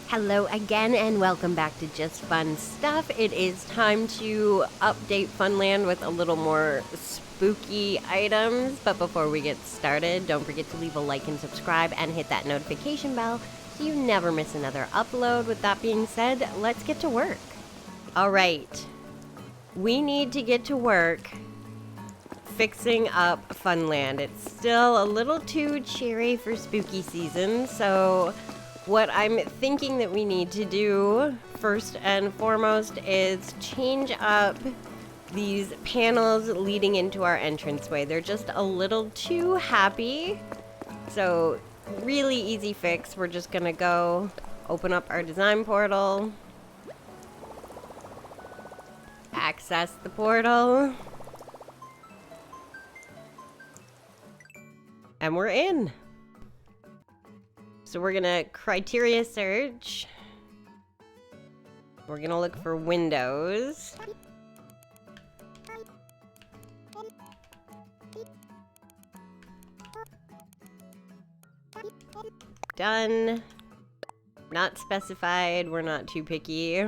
Hello again and welcome back to Just Fun Stuff. It is time to update Funland with a little more spooky items. But before we get started, don't forget to leave a like and subscribe and hit that notification bell so you never miss another upload. With that being said, let's get to work. All right, we need to get to work fixing up Funland. It's still a little too cheery for spooky season, so what I'm thinking that we need to do first and foremost is change up these panels leading into our entranceway. They're just a little too happy. So really easy fix. We're just gonna go open up our design portal, access the portal, and we're in. So we're gonna criteria search. We're gonna look for windows. Done. Not specified, we're not too picky.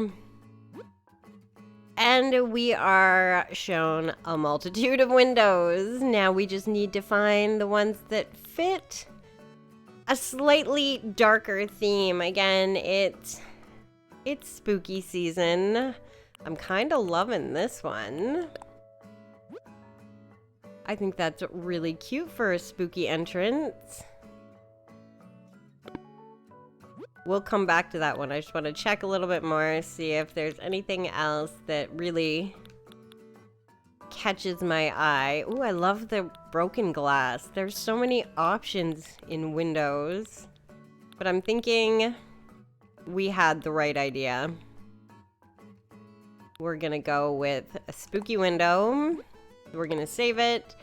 And we are shown a multitude of windows. Now we just need to find the ones that fit a slightly darker theme. Again, it's spooky season. I'm kind of loving this one. I think that's really cute for a spooky entrance. We'll come back to that one. I just want to check a little bit more, see if there's anything else that really catches my eye. Ooh, I love the broken glass. There's so many options in windows, but I'm thinking we had the right idea. We're gonna go with a spooky window. We're gonna save it.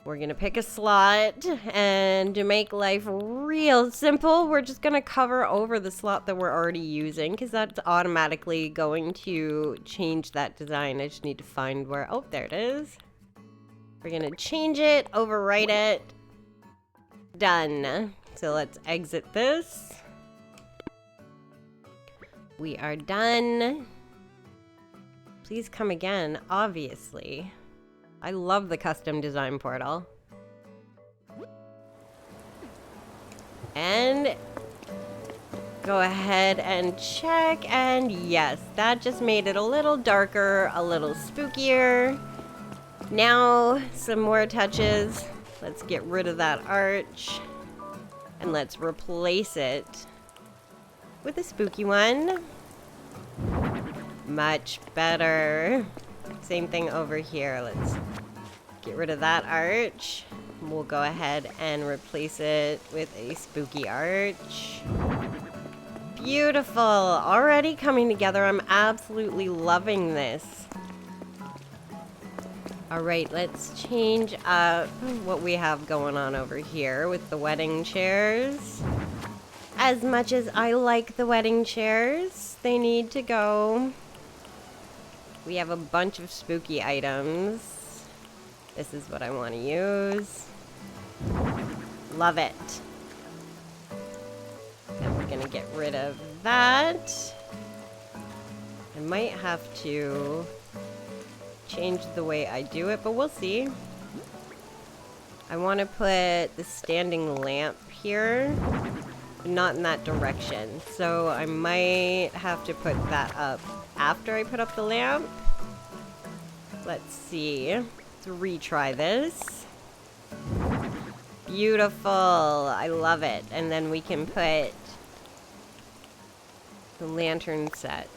We're gonna pick a slot, and to make life real simple, we're just gonna cover over the slot that we're already using, because that's automatically going to change that design. I just need to find where, oh, there it is. We're gonna change it, overwrite it. Done. So let's exit this. We are done. Please come again, obviously. I love the custom design portal. And go ahead and check, and yes, that just made it a little darker, a little spookier. Now, some more touches. Let's get rid of that arch, and let's replace it with a spooky one. Much better. Same thing over here. Let's get rid of that arch. We'll go ahead and replace it with a spooky arch. Beautiful. Already coming together. I'm absolutely loving this. Alright, let's change up what we have going on over here with the wedding chairs. As much as I like the wedding chairs, they need to go. We have a bunch of spooky items. This is what I want to use. Love it. And we're gonna get rid of that. I might have to change the way I do it, but we'll see. I want to put the standing lamp here, not in that direction. So I might have to put that up after I put up the lamp. Let's see. Let's retry this. Beautiful. I love it. And then we can put the lantern set.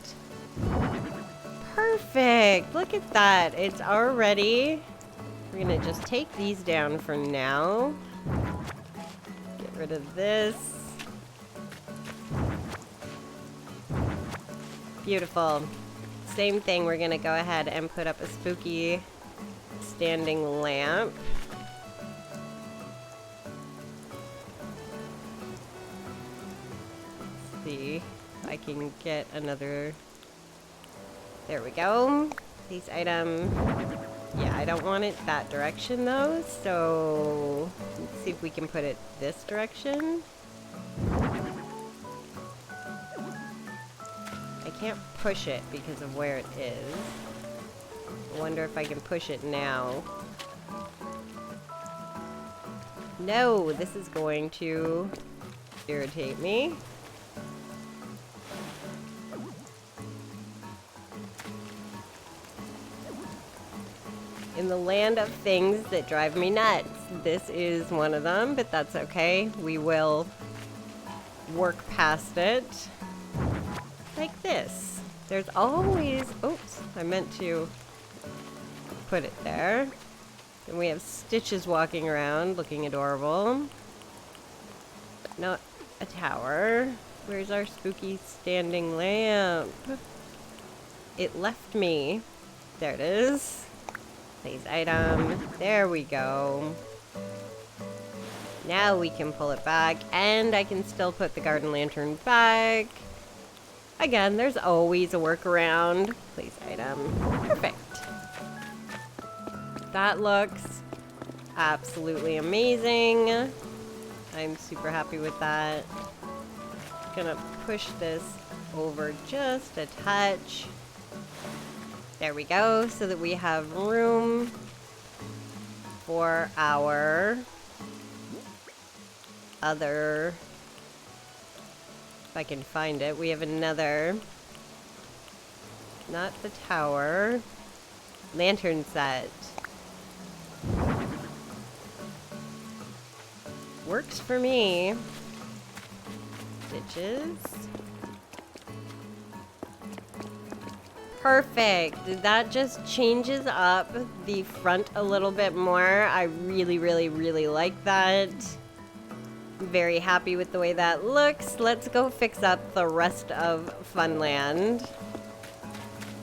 Perfect. Look at that. It's already. We're gonna just take these down for now. Get rid of this. Beautiful. Same thing, we're gonna go ahead and put up a spooky standing lamp. Let's see if I can get another. There we go. These items. Yeah, I don't want it that direction though, so let's see if we can put it this direction. can't push it because of where it is. I wonder if I can push it now. No, this is going to irritate me. In the land of things that drive me nuts, this is one of them, but that's okay. We will work past it. Like this. There's always... Oops, I meant to put it there. And we have Stitches walking around, looking adorable. Not a tower. Where's our spooky standing lamp? It left me. There it is. Place item. There we go. Now we can pull it back, and I can still put the garden lantern back. Again, there's always a workaround. Place item. Perfect. That looks absolutely amazing. I'm super happy with that. Gonna push this over just a touch. There we go, so that we have room for our other, if I can find it, we have another, not the tower, lantern set. Works for me. Stitches. Perfect. That just changes up the front a little bit more. I really, really, really like that. Very happy with the way that looks. Let's go fix up the rest of Funland.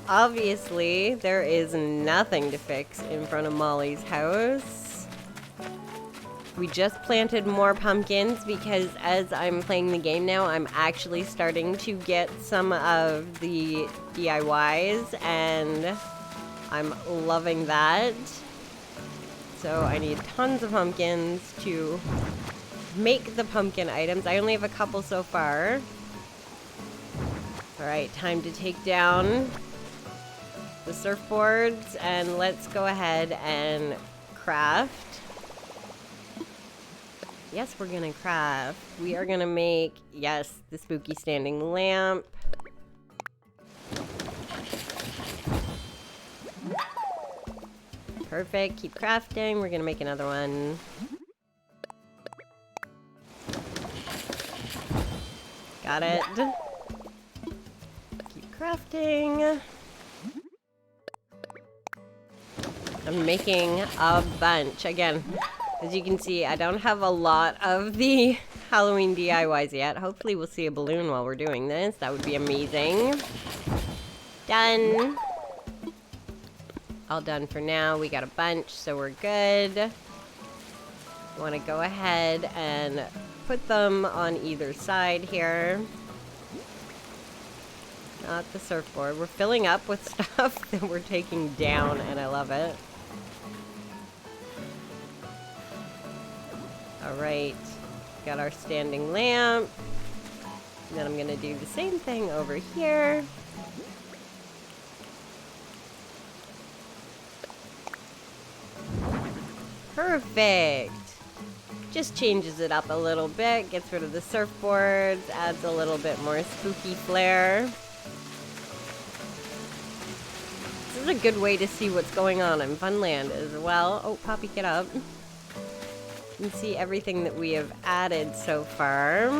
Obviously, there is nothing to fix in front of Molly's house. We just planted more pumpkins because as I'm playing the game now, I'm actually starting to get some of the DIYs, and I'm loving that. So I need tons of pumpkins to make the pumpkin items. I only have a couple so far. Alright, time to take down the surfboards, and let's go ahead and craft. Yes, we're gonna craft. We are gonna make, yes, the spooky standing lamp. Perfect, keep crafting. We're gonna make another one. Got it. Keep crafting. I'm making a bunch. Again, as you can see, I don't have a lot of the Halloween DIYs yet. Hopefully we'll see a balloon while we're doing this. That would be amazing. Done. All done for now. We got a bunch, so we're good. Want to go ahead and put them on either side here. Not the surfboard. We're filling up with stuff that we're taking down, and I love it. Alright, got our standing lamp. And then I'm gonna do the same thing over here. Perfect! Just changes it up a little bit, gets rid of the surfboards, adds a little bit more spooky flair. This is a good way to see what's going on in Funland as well. Oh, Poppy, get up. You can see everything that we have added so far. I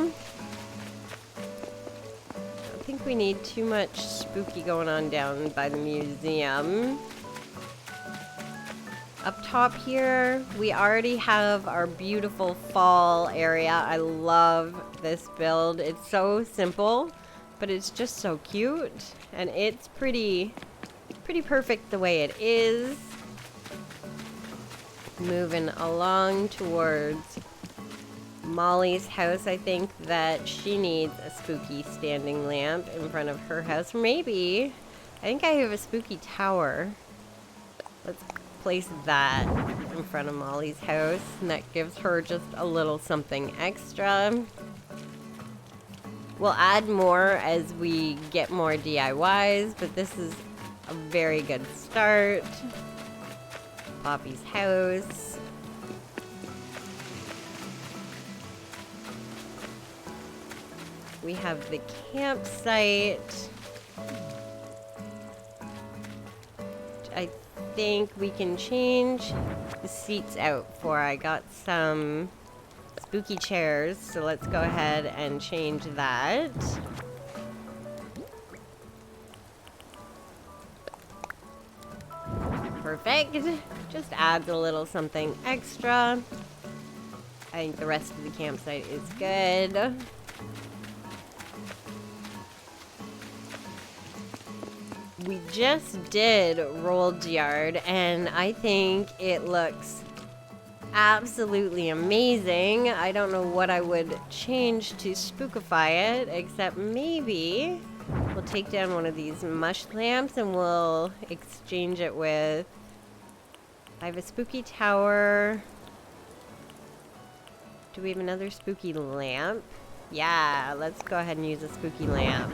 don't think we need too much spooky going on down by the museum. Up top here, we already have our beautiful fall area. I love this build. It's so simple, but it's just so cute. And it's pretty perfect the way it is. Moving along towards Molly's house. I think that she needs a spooky standing lamp in front of her house. Maybe. I think I have a spooky tower. Let's place that in front of Molly's house, and that gives her just a little something extra. We'll add more as we get more DIYs, but this is a very good start. Poppy's house. We have the campsite. I think we can change the seats out for. I got some spooky chairs, so let's go ahead and change that. Perfect. Just adds a little something extra. I think the rest of the campsite is good. We just did rolled yard, and I think it looks absolutely amazing. I don't know what I would change to spookify it, except maybe we'll take down one of these mush lamps and we'll exchange it with... I have a spooky tower. Do we have another spooky lamp? Yeah, let's go ahead and use a spooky lamp.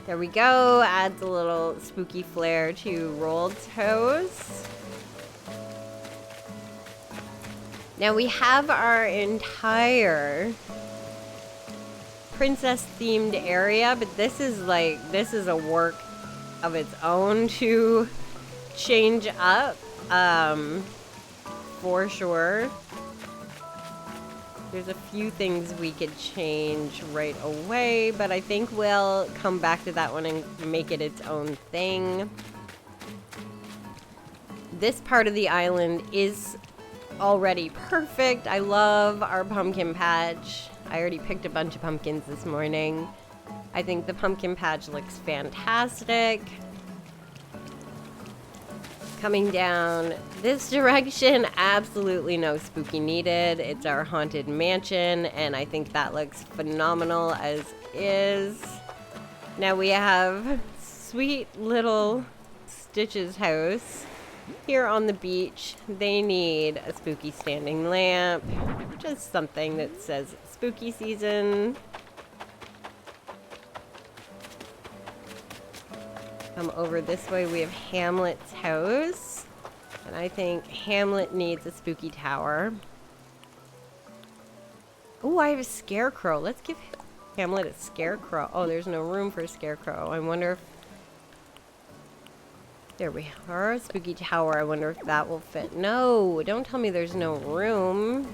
There we go. Adds a little spooky flair to Rold's house. Now we have our entire princess themed area, but this is a work of its own to change up, for sure. There's a few things we could change right away, but I think we'll come back to that one and make it its own thing. This part of the island is already perfect. I love our pumpkin patch. I already picked a bunch of pumpkins this morning. I think the pumpkin patch looks fantastic. Coming down this direction, absolutely no spooky needed. It's our haunted mansion, and I think that looks phenomenal as is. Now we have sweet little Stitch's house here on the beach. They need a spooky standing lamp, just something that says spooky season. Come over this way, we have Hamlet's house. And I think Hamlet needs a spooky tower. Oh, I have a scarecrow. Let's give Hamlet a scarecrow. Oh, there's no room for a scarecrow. I wonder if... There we are, a spooky tower. I wonder if that will fit. No, don't tell me there's no room.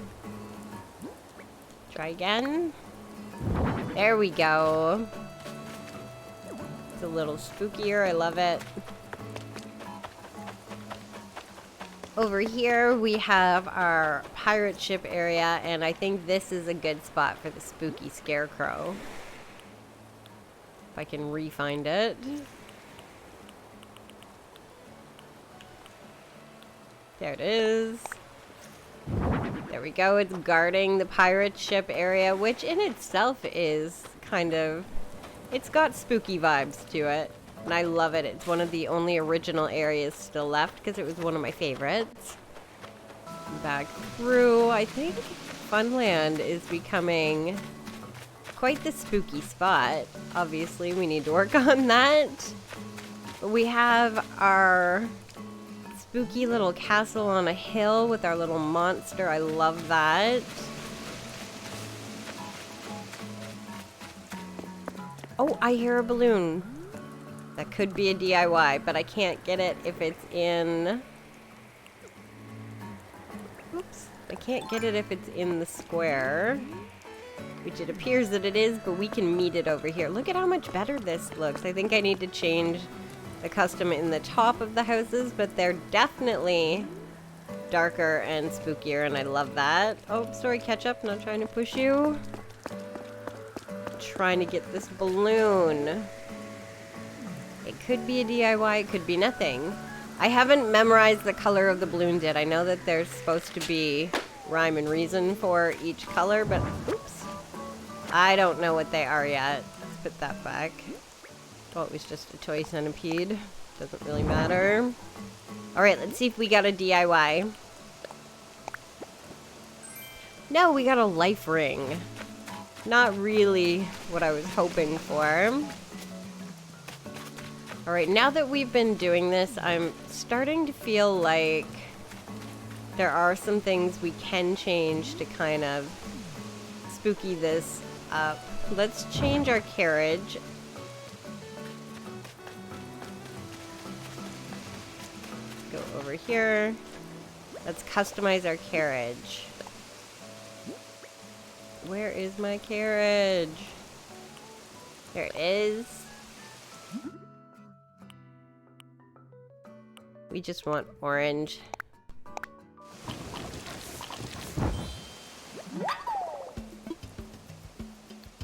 Try again. There we go. It's a little spookier. I love it. Over here we have our pirate ship area, and I think this is a good spot for the spooky scarecrow. If I can re-find it. There it is. There we go. It's guarding the pirate ship area, which in itself is kind of... It's got spooky vibes to it, and I love it. It's one of the only original areas still left because it was one of my favorites. Back through, I think Funland is becoming quite the spooky spot. Obviously, we need to work on that. We have our spooky little castle on a hill with our little monster. I love that. Oh, I hear a balloon. That could be a DIY, but I can't get it if it's in... Oops. I can't get it if it's in the square. Which it appears that it is, but we can meet it over here. Look at how much better this looks. I think I need to change the custom in the top of the houses, but they're definitely darker and spookier, and I love that. Oh, sorry, Ketchup. Not trying to push you. Trying to get this balloon. It could be a DIY, it could be nothing. I haven't memorized the color of the balloons yet. I know that there's supposed to be rhyme and reason for each color, but oops. I don't know what they are yet. Let's put that back. Oh, it was just a toy centipede. Doesn't really matter. Alright, let's see if we got a DIY. No, we got a life ring. Not really what I was hoping for. Alright, now that we've been doing this, I'm starting to feel like there are some things we can change to kind of spooky this up. Let's change our carriage. Let's go over here. Let's customize our carriage. Where is my carriage? There it is. We just want orange.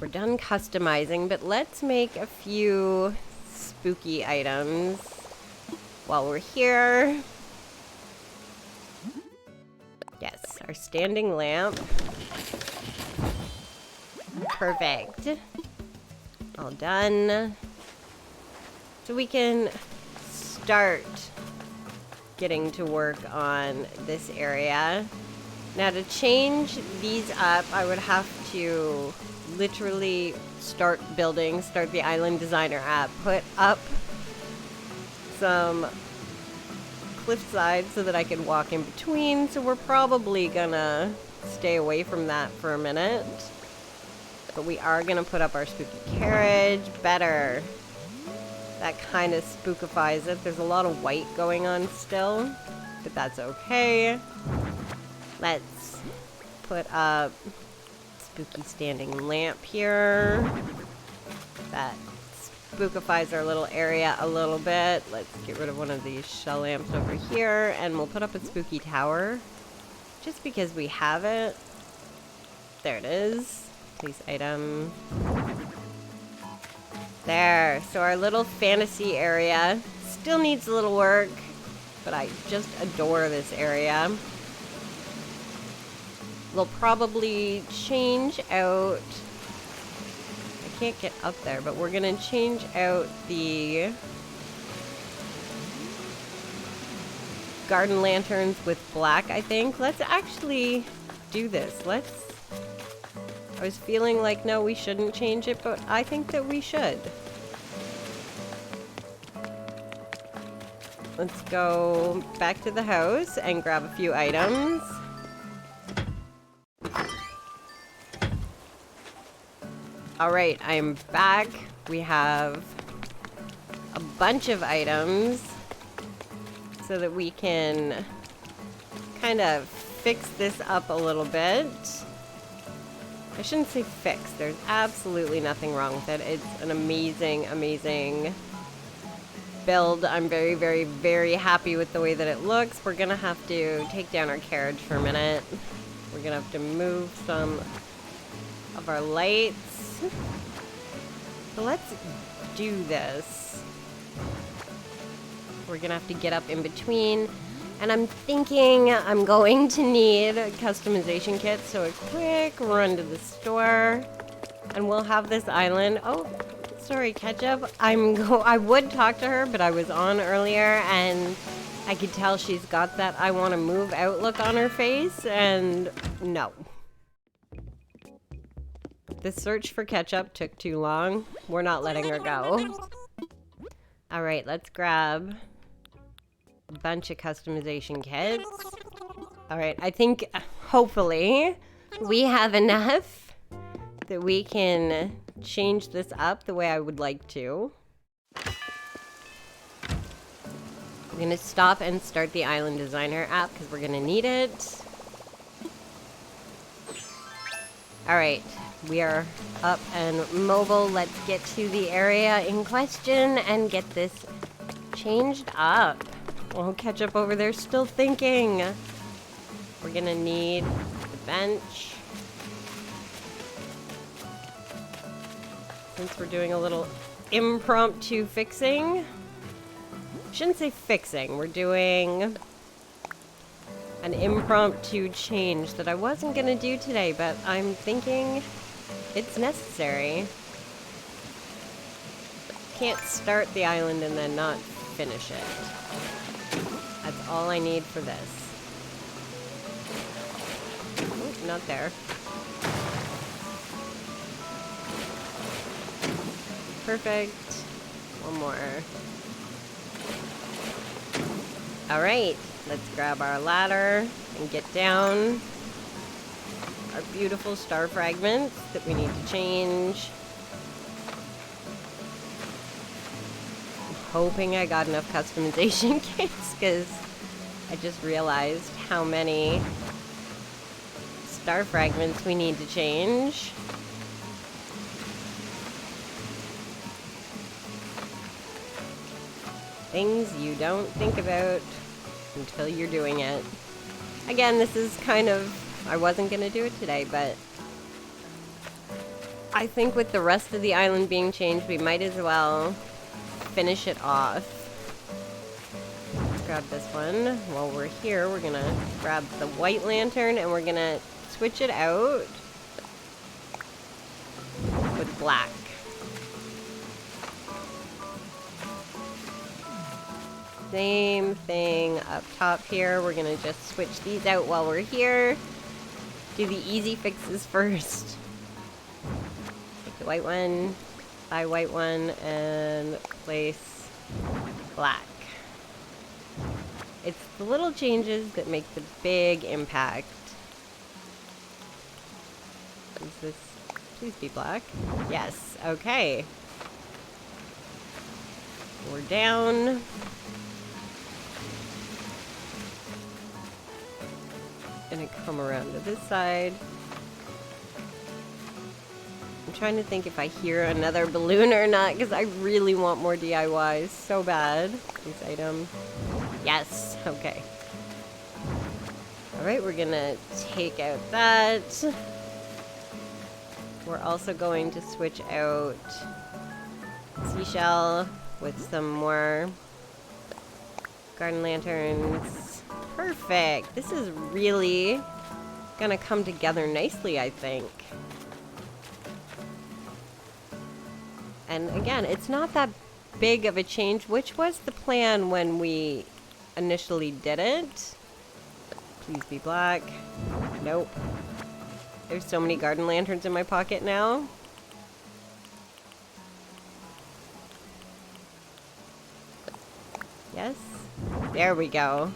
We're done customizing, but let's make a few spooky items while we're here. Yes, our standing lamp. Perfect. All done. So we can start getting to work on this area. Now to change these up, I would have to literally start the Island Designer app, put up some cliff sides so that I could walk in between. So we're probably gonna stay away from that for a minute. But we are gonna put up our spooky carriage. Better. That kind of spookifies it. There's a lot of white going on still, but that's okay. Let's put up spooky standing lamp here. That spookifies our little area a little bit. Let's get rid of one of these shell lamps over here, and we'll put up a spooky tower just because we have it. There it is. Please item. There. So our little fantasy area still needs a little work, but I just adore this area. We'll probably change out... I can't get up there, but we're gonna change out the garden lanterns with black, I think. Let's actually do this. I was feeling like, no, we shouldn't change it, but I think that we should. Let's go back to the house and grab a few items. Alright, I am back. We have a bunch of items so that we can kind of fix this up a little bit. I shouldn't say fix. There's absolutely nothing wrong with it. It's an amazing, amazing build. I'm very, very, very happy with the way that it looks. We're gonna have to take down our carriage for a minute. We're gonna have to move some of our lights. So let's do this. We're gonna have to get up in between. And I'm thinking I'm going to need a customization kit, so a quick run to the store, and we'll have this island. Oh, sorry, Ketchup. I would talk to her, but I was on earlier, and I could tell she's got that I want to move outlook on her face, and no. The search for Ketchup took too long. We're not letting her go. All right, let's grab bunch of customization kits. Alright, I think hopefully we have enough that we can change this up the way I would like to. I'm gonna stop and start the Island Designer app because we're gonna need it. Alright, we are up and mobile. Let's get to the area in question and get this changed up. Oh, Ketchup over there still thinking. We're gonna need the bench. Since we're doing a little impromptu fixing. Shouldn't say fixing. We're doing an impromptu change that I wasn't gonna do today, but I'm thinking it's necessary. Can't start the island and then not finish it. That's all I need for this. Oh, not there. Perfect. One more. All right, let's grab our ladder and get down. Our beautiful star fragments that we need to change. I'm hoping I got enough customization kits because I just realized how many star fragments we need to change. Things you don't think about until you're doing it. Again, this is kind of, I wasn't going to do it today, but I think with the rest of the island being changed, we might as well finish it off. Let's grab this one. While we're here, we're going to grab the white lantern and we're going to switch it out with black. Same thing up top here. We're gonna just switch these out while we're here. Do the easy fixes first. Take the white one, buy white one, and place black. It's the little changes that make the big impact. Is this, please be black? Yes, okay. We're down. Gonna come around to this side. I'm trying to think if I hear another balloon or not, because I really want more DIYs so bad. This item. Yes, okay. Alright, we're gonna take out that. We're also going to switch out seashell with some more garden lanterns. Perfect. This is really gonna come together nicely, I think. And again, it's not that big of a change, which was the plan when we initially did it. Please be black. Nope. There's so many garden lanterns in my pocket now. Yes. There we go.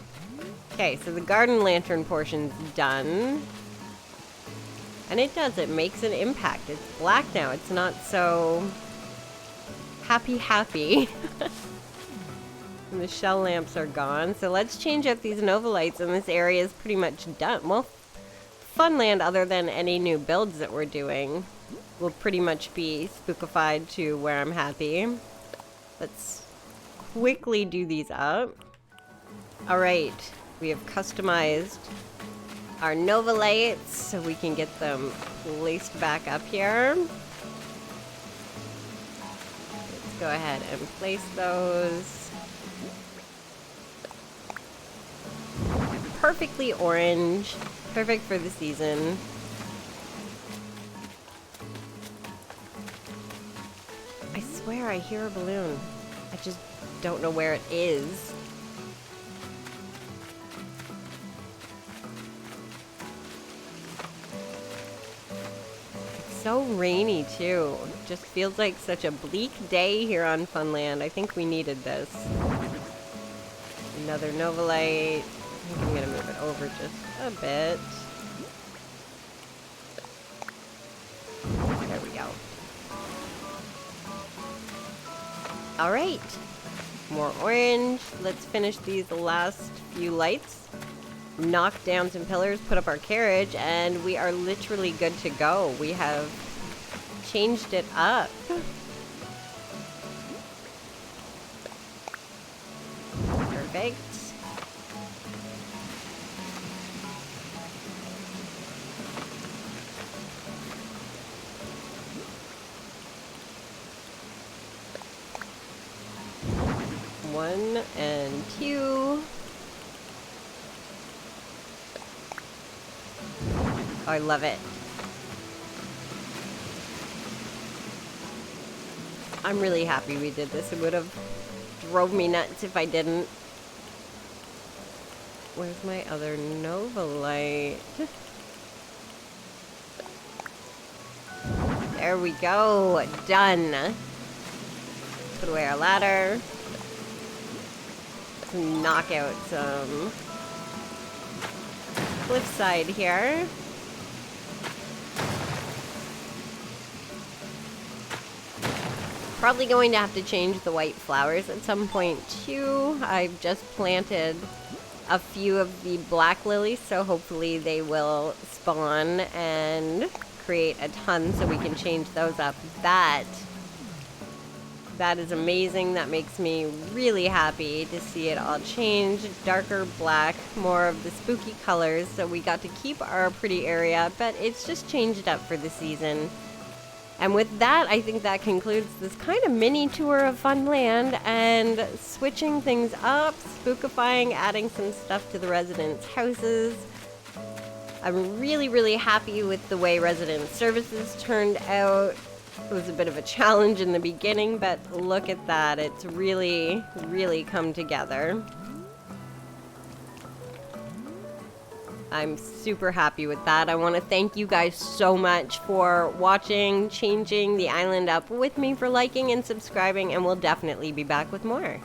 Okay, so the garden lantern portion's done. And it does, it makes an impact. It's black now, it's not so happy. And the shell lamps are gone. So let's change up these Nova lights, and this area is pretty much done. Well, Funland, other than any new builds that we're doing, will pretty much be spookified to where I'm happy. Let's quickly do these up. Alright. We have customized our Nova lights so we can get them placed back up here. Let's go ahead and place those. Perfectly orange. Perfect for the season. I swear I hear a balloon. I just don't know where it is. So rainy too. Just feels like such a bleak day here on Funland. I think we needed this. Another Nova light. I think I'm gonna move it over just a bit. There we go. Alright. More orange. Let's finish these last few lights. Knock down some pillars, put up our carriage, and we are literally good to go. We have changed it up. Perfect. One and two. Oh, I love it. I'm really happy we did this. It would have drove me nuts if I didn't. Where's my other Nova light? There we go. Done. Put away our ladder. Let's knock out some cliffside here. Probably going to have to change the white flowers at some point too. I've just planted a few of the black lilies, so hopefully they will spawn and create a ton so we can change those up. That is amazing. That makes me really happy to see it all change. Darker black, more of the spooky colors, so we got to keep our pretty area, but it's just changed up for the season. And with that, I think that concludes this kind of mini tour of Funland and switching things up, spookifying, adding some stuff to the residents' houses. I'm really, really happy with the way resident services turned out. It was a bit of a challenge in the beginning, but look at that. It's really, really come together. I'm super happy with that. I want to thank you guys so much for watching, changing the island up with me, for liking and subscribing, and we'll definitely be back with more.